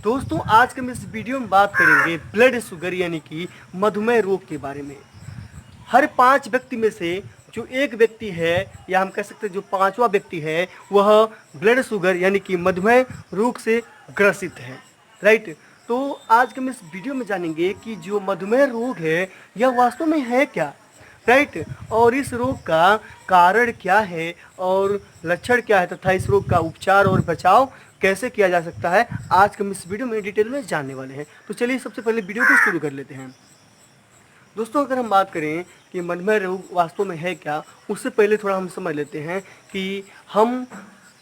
दोस्तों आज के हम इस वीडियो में बात करेंगे ब्लड शुगर यानी कि मधुमेह रोग के बारे में। हर 5 व्यक्ति में से जो एक व्यक्ति है या हम कह सकते हैं जो पांचवा व्यक्ति है वह ब्लड शुगर यानी कि मधुमेह रोग से ग्रसित है। राइट। तो आज के हम इस वीडियो में जानेंगे कि जो मधुमेह रोग है यह वास्तव में है क्या। राइट। और इस रोग का कारण क्या है और लक्षण क्या है तथा इस रोग का उपचार और बचाव कैसे किया जा सकता है, आज के हम इस वीडियो में डिटेल में जानने वाले हैं। तो चलिए सबसे पहले वीडियो को शुरू कर लेते हैं। दोस्तों अगर हम बात करें कि मधुमेह रोग वास्तव में है क्या, उससे पहले थोड़ा हम समझ लेते हैं कि हम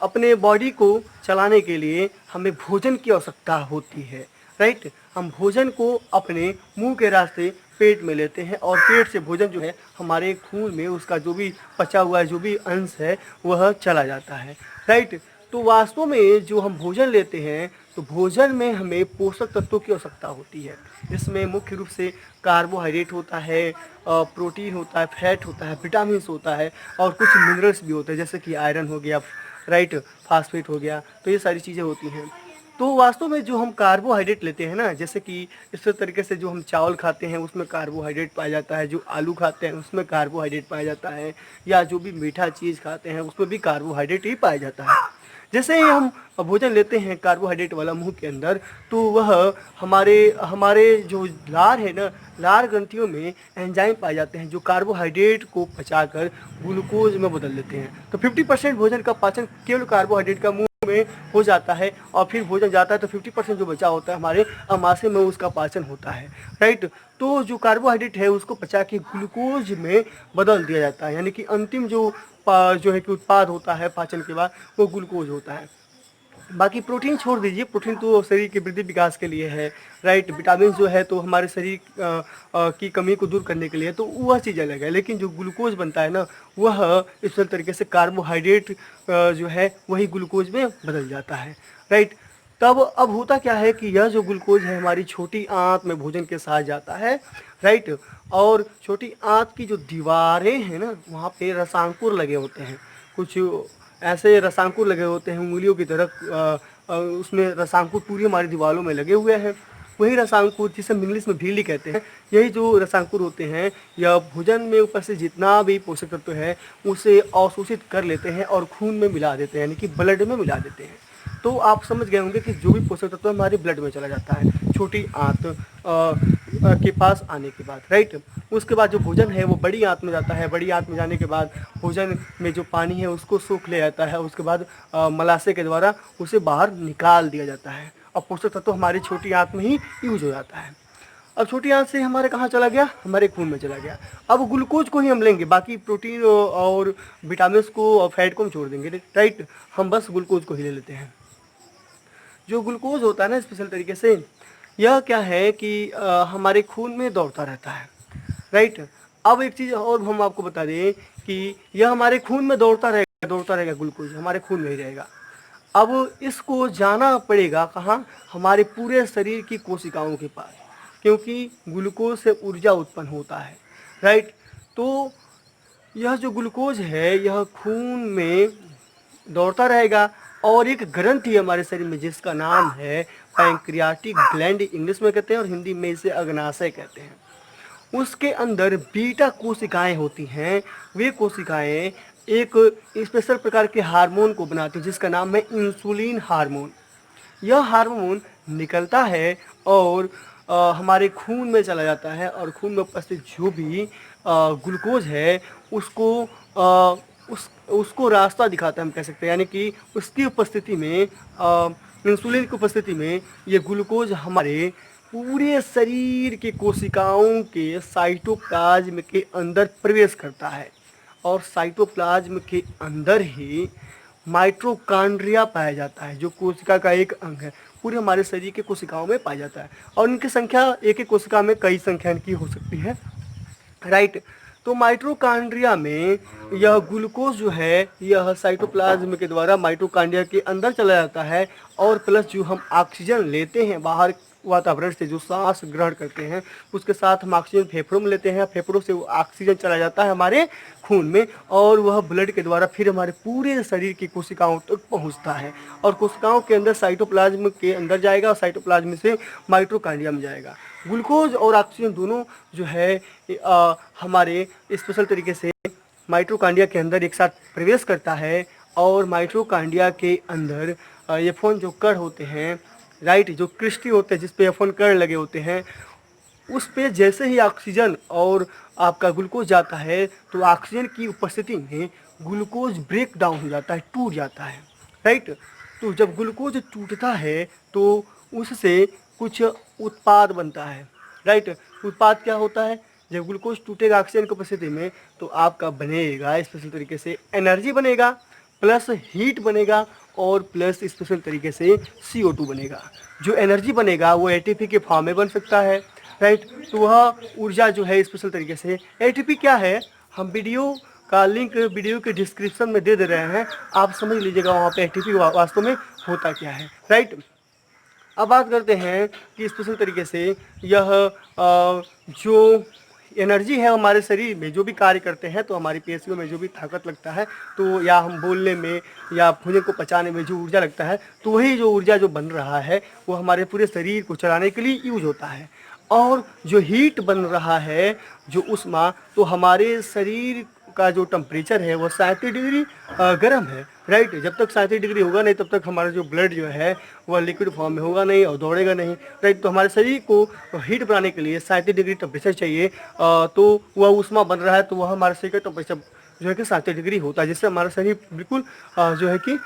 अपने बॉडी को चलाने के लिए हमें भोजन की आवश्यकता होती है। राइट। हम भोजन को अपने मुंह के रास्ते पेट में लेते हैं और पेट से भोजन जो है हमारे खून में उसका जो भी पचा हुआ है जो भी अंश है वह चला जाता है। राइट। तो वास्तव में जो हम भोजन लेते हैं तो भोजन में हमें पोषक तत्वों की आवश्यकता होती है। इसमें मुख्य रूप से कार्बोहाइड्रेट होता है, प्रोटीन होता है, फैट होता है, विटामिन होता है और कुछ मिनरल्स भी होते हैं जैसे कि आयरन हो गया, राइट, फास्फेट हो गया। तो ये सारी चीज़ें होती हैं। तो वास्तव में जो हम कार्बोहाइड्रेट लेते हैं ना, जैसे कि इस तरीके से जो हम चावल खाते हैं उसमें कार्बोहाइड्रेट पाया जाता है, जो आलू खाते हैं उसमें कार्बोहाइड्रेट पाया जाता है, या जो भी मीठा चीज़ खाते हैं उसमें भी कार्बोहाइड्रेट ही पाया जाता है। जैसे ही हम भोजन लेते हैं कार्बोहाइड्रेट वाला मुंह के अंदर, तो वह हमारे हमारे जो लार है ना, लार ग्रंथियों में एंजाइम पाए जाते हैं जो कार्बोहाइड्रेट को पचाकर ग्लूकोज में बदल देते हैं। तो 50% भोजन का पाचन केवल कार्बोहाइड्रेट का मुंह में हो जाता है और फिर भोजन जाता है तो 50% जो बचा होता है हमारे अमाशय में उसका पाचन होता है। राइट। तो जो कार्बोहाइड्रेट है उसको पचा के ग्लूकोज में बदल दिया जाता है, यानी कि अंतिम जो है कि उत्पाद होता है पाचन के बाद वो ग्लूकोज होता है। बाकी प्रोटीन छोड़ दीजिए, प्रोटीन तो शरीर के वृद्धि विकास के लिए है। राइट। विटामिन जो है तो हमारे शरीर की कमी को दूर करने के लिए, तो वह चीज़ अलग है। लेकिन जो ग्लूकोज बनता है ना वह इस तरीके से कार्बोहाइड्रेट जो है वही ग्लूकोज में बदल जाता है। राइट। तब अब होता क्या है कि यह जो ग्लूकोज है हमारी छोटी आंत में भोजन के साथ जाता है। राइट। और छोटी आंत की जो दीवारें हैं ना वहाँ पे रसांकुर लगे होते हैं, कुछ ऐसे रसांकुर लगे होते हैं उंगलियों की तरह, उसमें रसांकुर पूरी हमारी दीवारों में लगे हुए हैं। वही रसांकुर जिसे हम इंग्लिश में भीली कहते हैं, यही जो रसांकुर होते हैं यह भोजन में ऊपर से जितना भी पोषक तत्व है उसे अवशोषित कर लेते हैं और खून में मिला देते हैं, यानी कि ब्लड में मिला देते हैं। तो आप समझ गए होंगे कि जो भी पोषक तत्व हमारे ब्लड में चला जाता है छोटी आंत के पास आने के बाद। राइट। उसके बाद जो भोजन है वो बड़ी आंत में जाता है, बड़ी आंत में जाने के बाद भोजन में जो पानी है उसको सोख ले जाता है, उसके बाद मलाशय के द्वारा उसे बाहर निकाल दिया जाता है और पोषक तत्व हमारी छोटी आंत में ही यूज हो जाता है। अब छोटी आंत से हमारे कहाँ चला गया, हमारे खून में चला गया। अब ग्लूकोज को ही हम लेंगे, बाकी प्रोटीन और विटामिन को और फैट को हम छोड़ देंगे। राइट। हम बस ग्लूकोज को ही ले लेते हैं। जो ग्लूकोज होता है ना स्पेशल तरीके से, यह क्या है कि हमारे खून में दौड़ता रहता है। राइट। अब एक चीज़ और हम आपको बता दें कि यह हमारे खून में दौड़ता रहेगा, ग्लूकोज हमारे खून में ही रहेगा। अब इसको जाना पड़ेगा कहाँ, हमारे पूरे शरीर की कोशिकाओं के पास, क्योंकि ग्लूकोज से ऊर्जा उत्पन्न होता है। राइट। तो यह जो ग्लूकोज है यह खून में दौड़ता रहेगा और एक ग्रंथि है हमारे शरीर में जिसका नाम है पैंक्रियाटिक ग्लैंड, इंग्लिश में कहते हैं और हिंदी में इसे अग्नाशय कहते हैं। उसके अंदर बीटा कोशिकाएं होती हैं। वे कोशिकाएं एक स्पेशल प्रकार के हार्मोन को बनाती हैं जिसका नाम है इंसुलिन हार्मोन। यह हार्मोन निकलता है और हमारे खून में चला जाता है और खून में उपस्थित जो भी ग्लूकोज है उसको उसको रास्ता दिखाता है, हम कह सकते हैं। यानी कि उसकी उपस्थिति में, इंसुलिन की उपस्थिति में ये ग्लूकोज हमारे पूरे शरीर के कोशिकाओं के साइटोप्लाज्म के अंदर प्रवेश करता है और साइटोप्लाज्म के अंदर ही माइटोकॉन्ड्रिया पाया जाता है जो कोशिका का एक अंग है, पूरे हमारे शरीर के कोशिकाओं में पाया जाता है और इनकी संख्या एक एक कोशिका में कई संख्या की हो सकती है। राइट। तो माइटोकॉन्ड्रिया में यह ग्लूकोज जो है यह साइटोप्लाज्म के द्वारा माइटोकॉन्ड्रिया के अंदर चला जाता है और प्लस जो हम ऑक्सीजन लेते हैं बाहर वातावरण से, जो सांस ग्रहण करते हैं, उसके साथ हम ऑक्सीजन फेफड़ों में लेते हैं, फेफड़ों से वो ऑक्सीजन चला जाता है हमारे खून में और वह ब्लड के द्वारा फिर हमारे पूरे शरीर की कोशिकाओं तक पहुंचता है और कोशिकाओं के अंदर साइटोप्लाज्म के अंदर जाएगा और साइटोप्लाज्म से माइटोकॉन्ड्रिया में जाएगा। ग्लूकोज और ऑक्सीजन दोनों जो है हमारे स्पेशल तरीके से माइटोकॉन्ड्रिया के अंदर एक साथ प्रवेश करता है और माइटोकॉन्ड्रिया के अंदर F1 जो कण होते हैं, राइट, जो क्रिस्टी होते हैं जिस पे F1 कण लगे होते हैं, उस पे जैसे ही ऑक्सीजन और आपका ग्लूकोज जाता है तो ऑक्सीजन की उपस्थिति में ग्लूकोज ब्रेक डाउन हो जाता है, टूट जाता है, राइट। तो जब ग्लूकोज टूटता है तो उससे कुछ उत्पाद बनता है, राइट। उत्पाद क्या होता है? जब ग्लूकोज टूटेगा ऑक्सीजन की उपस्थिति में तो आपका बनेगा स्पेशल तरीके से एनर्जी बनेगा, प्लस हीट बनेगा और प्लस स्पेशल तरीके से CO2 बनेगा। जो एनर्जी बनेगा वो ATP के फॉर्म में बन सकता है, राइट। तो वह ऊर्जा जो है स्पेशल तरीके से, ATP क्या है हम वीडियो का लिंक वीडियो के डिस्क्रिप्शन में दे रहे हैं, आप समझ लीजिएगा वहाँ पे ATP वास्तव में होता क्या है, राइट। अब बात करते हैं कि स्पेशल तरीके से यह जो एनर्जी है हमारे शरीर में जो भी कार्य करते हैं, तो हमारी पेशियों में जो भी ताकत लगता है, तो या हम बोलने में या भोजन को पचाने में जो ऊर्जा लगता है, तो वही जो ऊर्जा जो बन रहा है वो हमारे पूरे शरीर को चलाने के लिए यूज होता है। और जो हीट बन रहा है, जो ऊष्मा, तो हमारे शरीर का जो टेम्परेचर है वो 37 डिग्री गर्म है, राइट। जब तक 37 डिग्री होगा नहीं तब तक हमारा जो ब्लड जो है वह लिक्विड फॉर्म में होगा नहीं और दौड़ेगा नहीं, राइट। तो हमारे शरीर को हीट बनाने के लिए 37 डिग्री टेम्परेचर चाहिए, तो वह ऊष्मा बन रहा है, तो वह हमारे शरीर का टेम्परेचर जो है कि 37 डिग्री होता है, जिससे हमारा शरीर बिल्कुल जो है कि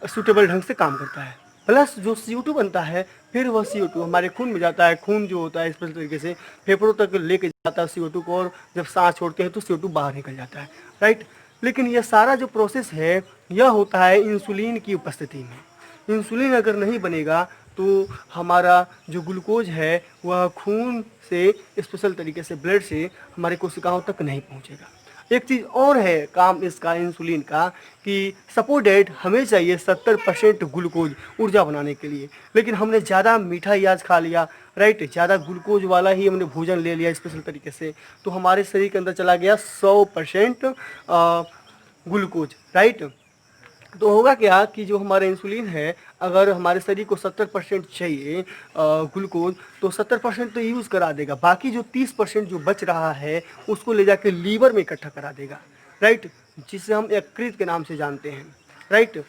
सूटेबल ढंग से काम करता है। प्लस जो CO2 बनता है, फिर वह CO2 हमारे खून में जाता है, खून जो होता है स्पेशल तरीके से फेफड़ों तक लेके जाता है CO2 को, और जब सांस छोड़ते हैं तो CO2 बाहर निकल जाता है, राइट। लेकिन यह सारा जो प्रोसेस है यह होता है इंसुलिन की उपस्थिति में। इंसुलिन अगर नहीं बनेगा तो हमारा जो ग्लूकोज है वह खून से स्पेशल तरीके से ब्लड से हमारे कोशिकाओं तक नहीं पहुंचेगा। एक चीज़ और है काम इसका इंसुलिन का कि सपोर्टेड हमें चाहिए 70% ग्लूकोज ऊर्जा बनाने के लिए, लेकिन हमने ज़्यादा मीठा ही आज खा लिया, राइट, ज़्यादा ग्लूकोज वाला ही हमने भोजन ले लिया स्पेशल तरीके से, तो हमारे शरीर के अंदर चला गया 100% ग्लूकोज, राइट। तो होगा क्या कि जो हमारा इंसुलिन है, अगर हमारे शरीर को 70% चाहिए ग्लूकोज, तो 70% तो यूज़ करा देगा, बाकी जो 30% जो बच रहा है उसको ले जाके लीवर में इकट्ठा करा देगा, राइट, जिसे हम यकृत के नाम से जानते हैं, राइट।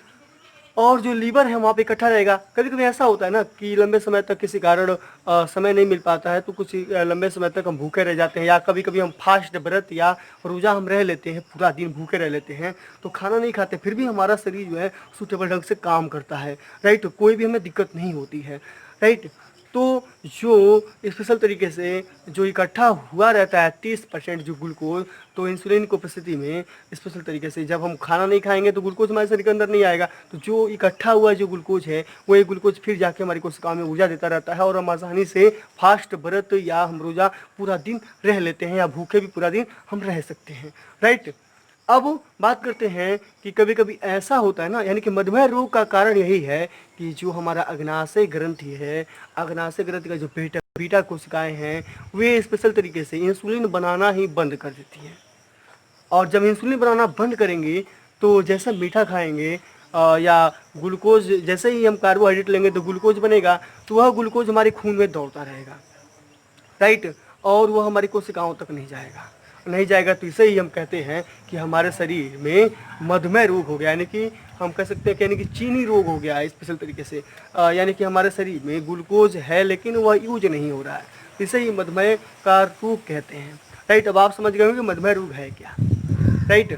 और जो लीवर है वहाँ पे इकट्ठा रहेगा। कभी कभी ऐसा होता है ना कि लंबे समय तक किसी कारण समय नहीं मिल पाता है, तो कुछ लंबे समय तक हम भूखे रह जाते हैं, या कभी कभी हम फास्ट व्रत या रोज़ा हम रह लेते हैं, पूरा दिन भूखे रह लेते हैं, तो खाना नहीं खाते, फिर भी हमारा शरीर जो है सूटेबल ढंग से काम करता है, राइट, कोई भी हमें दिक्कत नहीं होती है, राइट। तो जो स्पेशल तरीके से जो इकट्ठा हुआ रहता है 30% जो ग्लूकोज, तो इंसुलिन की उपस्थिति में स्पेशल तरीके से जब हम खाना नहीं खाएंगे तो ग्लूकोज हमारे शरीर के अंदर नहीं आएगा, तो जो इकट्ठा हुआ जो ग्लूकोज है वो एक ग्लूकोज फिर जाके हमारी कोशिकाओं में ऊर्जा देता रहता है, और हम आसानी से फास्ट व्रत या हम रोज़ा पूरा दिन रह लेते हैं, या भूखे भी पूरा दिन हम रह सकते हैं, राइट। अब बात करते हैं कि कभी कभी ऐसा होता है ना, यानी कि मधुमेह रोग का कारण यही है कि जो हमारा अग्नाशय ग्रंथि है, अग्नाशय ग्रंथि का जो बीटा कोशिकाएं हैं, वे स्पेशल तरीके से इंसुलिन बनाना ही बंद कर देती हैं, और जब इंसुलिन बनाना बंद करेंगे तो जैसा मीठा खाएंगे या ग्लूकोज, जैसे ही हम कार्बोहाइड्रेट लेंगे तो ग्लूकोज बनेगा, तो वह ग्लूकोज हमारे खून में दौड़ता रहेगा, राइट, और वह हमारी कोशिकाओं तक नहीं जाएगा। तो इसे ही हम कहते हैं कि हमारे शरीर में मधुमेह रोग हो गया, यानी कि हम कह सकते हैं कि यानी कि चीनी रोग हो गया है स्पेशल तरीके से, यानी कि हमारे शरीर में ग्लूकोज है लेकिन वह यूज नहीं हो रहा है, इसे ही मधुमेह का रोग कहते हैं, राइट। अब आप समझ गए होंगे मधुमेह रोग है क्या, राइट।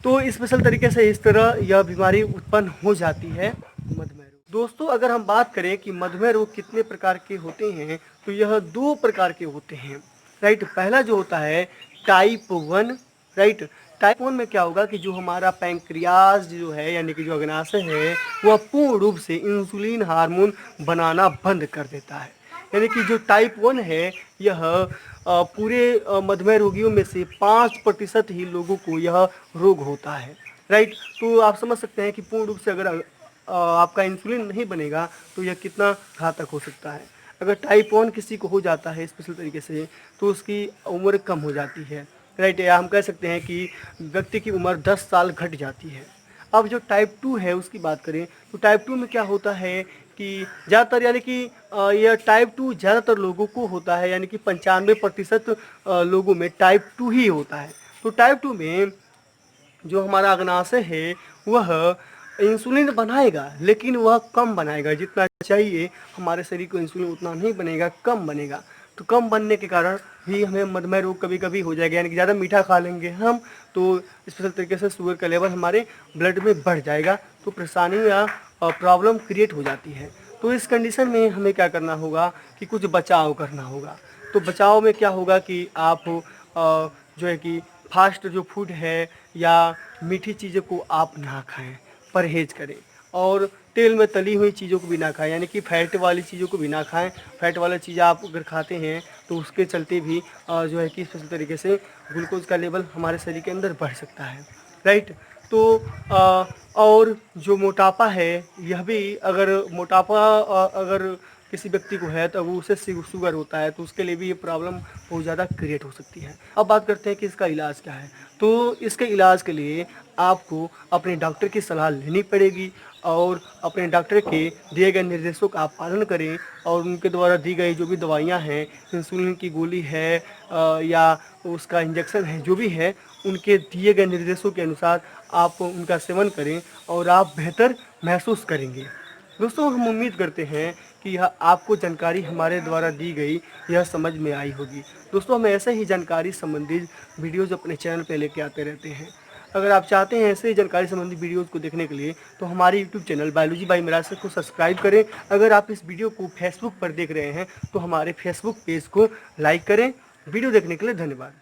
तो स्पेशल तरीके से इस तरह यह बीमारी उत्पन्न हो जाती है, मधुमेह रोग। दोस्तों, अगर हम बात करें कि मधुमेह रोग कितने प्रकार के होते हैं, तो यह 2 प्रकार के होते हैं, राइट। पहला जो होता है टाइप 1, राइट। टाइप 1 में क्या होगा कि जो हमारा पैंक्रियाज जो है, यानी कि जो अग्नाशय है, वह पूर्ण रूप से इंसुलिन हार्मोन बनाना बंद कर देता है, यानी कि जो टाइप 1 है यह पूरे मधुमेह रोगियों में से 5% ही लोगों को यह रोग होता है, राइट। तो आप समझ सकते हैं कि पूर्ण रूप से अगर आपका इंसुलिन नहीं बनेगा तो यह कितना घातक हो सकता है। अगर टाइप 1 किसी को हो जाता है स्पेशल तरीके से तो उसकी उम्र कम हो जाती है, राइट। या हम कह सकते हैं कि व्यक्ति की उम्र 10 साल घट जाती है। अब जो टाइप 2 है उसकी बात करें तो टाइप 2 में क्या होता है कि ज़्यादातर यानी कि यह टाइप 2 ज़्यादातर लोगों को होता है, यानी कि 95% लोगों में टाइप 2 ही होता है। तो टाइप 2 में जो हमारा अग्नाशय है वह इंसुलिन बनाएगा, लेकिन वह कम बनाएगा। जितना चाहिए हमारे शरीर को इंसुलिन उतना नहीं बनेगा, कम बनेगा। तो कम बनने के कारण भी हमें मधुमेह रोग कभी कभी हो जाएगा, यानी कि ज़्यादा मीठा खा लेंगे हम तो स्पेशल तरीके से शुगर का लेवल हमारे ब्लड में बढ़ जाएगा, तो परेशानी या प्रॉब्लम क्रिएट हो जाती है। तो इस कंडीशन में हमें क्या करना होगा कि कुछ बचाव करना होगा। तो बचाव में क्या होगा कि आप जो है कि फास्ट जो फूड है या मीठी चीज़ों को आप ना खाएं, परहेज करें। और तेल में तली हुई चीज़ों को भी ना खाएं, यानी कि फैट वाली चीज़ों को भी ना खाएं। फैट वाली चीज़ आप अगर खाते हैं तो उसके चलते भी जो है कि स्पेशल तरीके से ग्लूकोज का लेवल हमारे शरीर के अंदर बढ़ सकता है, राइट। तो और जो मोटापा है यह भी, अगर मोटापा अगर किसी व्यक्ति को है तो वो उसे शुगर होता है तो उसके लिए भी ये प्रॉब्लम बहुत ज़्यादा क्रिएट हो सकती है। अब बात करते हैं कि इसका इलाज क्या है। तो इसके इलाज के लिए आपको अपने डॉक्टर की सलाह लेनी पड़ेगी और अपने डॉक्टर के दिए गए निर्देशों का आप पालन करें और उनके द्वारा दी गई जो भी दवाइयाँ हैं, इंसुलिन की गोली है या उसका इंजेक्शन है, जो भी है उनके दिए गए निर्देशों के अनुसार आप उनका सेवन करें और आप बेहतर महसूस करेंगे। दोस्तों, हम उम्मीद करते हैं कि यह आपको जानकारी हमारे द्वारा दी गई यह समझ में आई होगी। दोस्तों, हम ऐसे ही जानकारी संबंधित वीडियोज़ अपने चैनल पे लेके आते रहते हैं। अगर आप चाहते हैं ऐसे ही जानकारी संबंधी वीडियोज़ को देखने के लिए तो हमारे यूट्यूब चैनल बायोलॉजी बाय मिरासर को सब्सक्राइब करें। अगर आप इस वीडियो को फेसबुक पर देख रहे हैं तो हमारे फेसबुक पेज को लाइक करें। वीडियो देखने के लिए धन्यवाद।